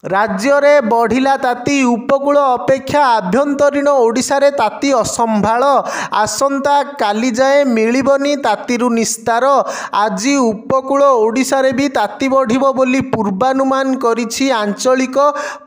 राज्य बढ़िला ताती उपकूल अपेक्षा आभ्यंतरीण ओडिशा रे ताती असंभाळ आसंता काली जाए मिलिबनी तातीरु निस्तार। आज उपकूल ओडिशा रे भी ताती बढ़िबो बोली पूर्वानुमान करिछि आंचलिक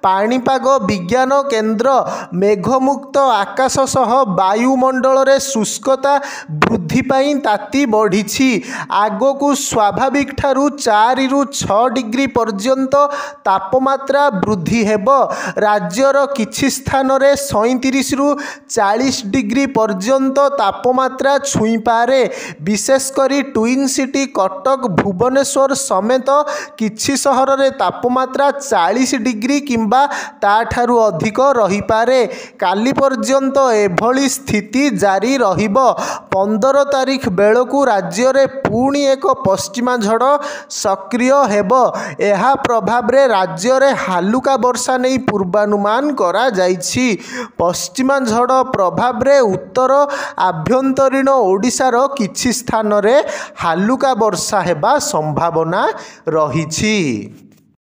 पाणीपाग विज्ञान केन्द्र। मेघमुक्त आकाश सह वायुमंडल रे शुष्कता वृद्धि पाई ताती बढ़िछि। आगकू स्वाभाविक ठारू 4 रु 6 डिग्री पर्यंत तापमात्रा वृद्धि हेबो। राज्यर किछि स्थान रे 37 रु 40 डिग्री पर्यंत तापमात्रा छुई पारे। विशेषकर ट्विन सिटी कटक भुवनेश्वर समेत किछि सहर रे तापमात्रा 40 डिग्री किंबा ताठारु अधिक रही पारे। काली पर्यंत एभली स्थिति जारी रहिबो। 15 तारिख बेलकू राज्य रे पुणी एक पश्चिमा झड़ सक्रिय हेबो। एहा प्रभाव रे राज्य रे हालुका वर्षा नहीं पूर्वानुमान करा जाइछि। पश्चिमा झड़ प्रभाव रे उत्तर आभ्यंतरीण ओडिशार किछि स्थान रे हालुका वर्षा हेबा संभावना रहिछि।